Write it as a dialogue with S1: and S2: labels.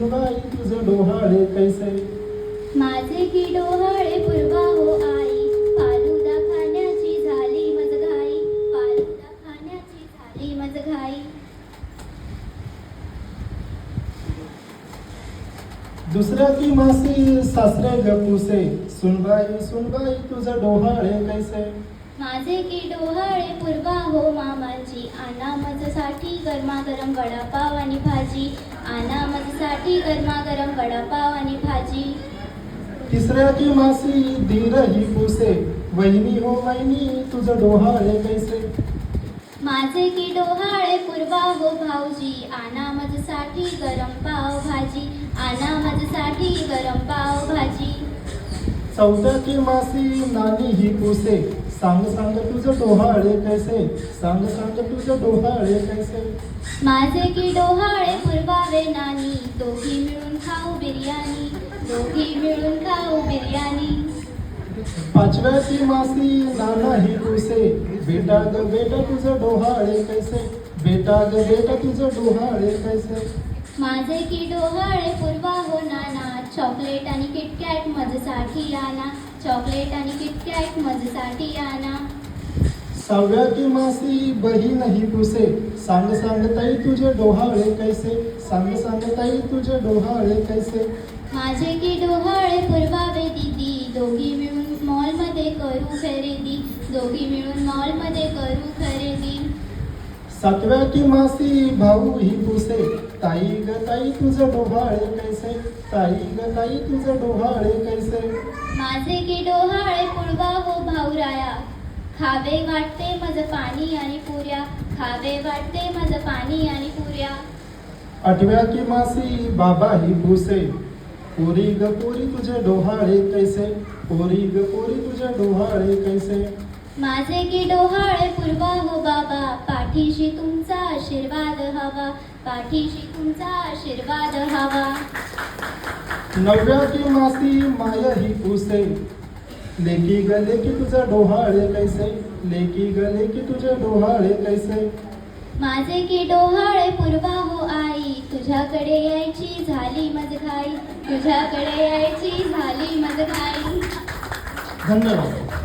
S1: बाई तुझं डोहाळे कैसे
S2: माझे की डोहाळे पूर्वा हो आई, फालुदा खाण्याची झाली मज घाई, फालुदा खाण्याची झाली मज घाई.
S1: दुसऱ्या की मासी सासरे गपुसे, सुनबाई सुनबाई तुझं डोहाळे कैसे.
S2: माझे की डोहाळे पूर्वा हो मामाची, आणा मजसाठी गरमागरम वडापाव आणि भाजी, आणा मजसाठी गरमागरम वडापाव आणि भाजी.
S1: तिसऱ्या की मासी धीरही पुसे, वहिनी हो वहिनी तुझं डोहाळे कैसे.
S2: माझे की डोहाळे पूर्वा हो भाऊजी, आणा मजसाठी गरम पाव भाजी, आणा मजसाठी गरम पाव भाजी.
S1: चौथ्या की मासी नानी ही पुसे, सांग सांग तुझं डोहाळे कैसे, सांग सांग तुझं डोहाळे कैसे.
S2: माझे की डोहाळे पुरवावे नानी, दोघी मिळून खाऊ बिर्याणी, दोघी मिळून खाऊ बिर्याणी.
S1: पाचव्या की मासी नाना ही पुसे, बेटा ग बेटा तुझं डोहाळे कैसे, बेटा ग बेटा तुझं डोहाळे कैसे.
S2: माझे की डोहाळे पूर्वा हो नाना, चॉकलेट आणि किटकॅट मजसाठी आणा, चॉकलेट आणि किटकॅट मजसाठी आणा.
S1: सहाव्या की मासी बहीण ही पुसे, सांग सांग ताई तुझे डोहाळे कैसे, सांग सांग ताई तुझे डोहाळे कैसे.
S2: माझे की डोहाळे पुरवावे दीदी, दोघी मिळून मॉलमध्ये करू खरेदी, दोघी मिळून मॉलमध्ये करू खरेदी.
S1: सातव्या की मासी भाऊ ही पुसे, ताई ग ताई तुझं डोहाळे कैसे, ताई ग ताई तुझं डोहाळे कैसे.
S2: माझे की डोहाळे पुळवा हो भाऊराया, खावे वाटते मज पाणी आणि पुऱ्या, खावे वाटते मज पाणी आणि पुऱ्या.
S1: आठव्या की मासी बाबा ही पुसे, पोरी ग पोरी तुझे डोहाळे कैसे, पोरी ग पोरी तुझे डोहाळे कैसे.
S2: माझे की डोहाळे पूर्वा हो बाबा, पाठीशी तुमचा आशीर्वाद हवा, पाठीशी तुमचा आशीर्वाद हवा.
S1: नवव्या की मासी माया ही पुसे, लेकी ग लेकी तुझं डोहाळे कैसे, लेकी ग लेकी तुझे डोहाळे कैसे.
S2: माझे की डोहाळे पूर्वा हो आई, तुझ्याकडे यायची झाली मज घाई, तुझ्याकडे यायची झाली मज घाई.
S1: धन्यवाद.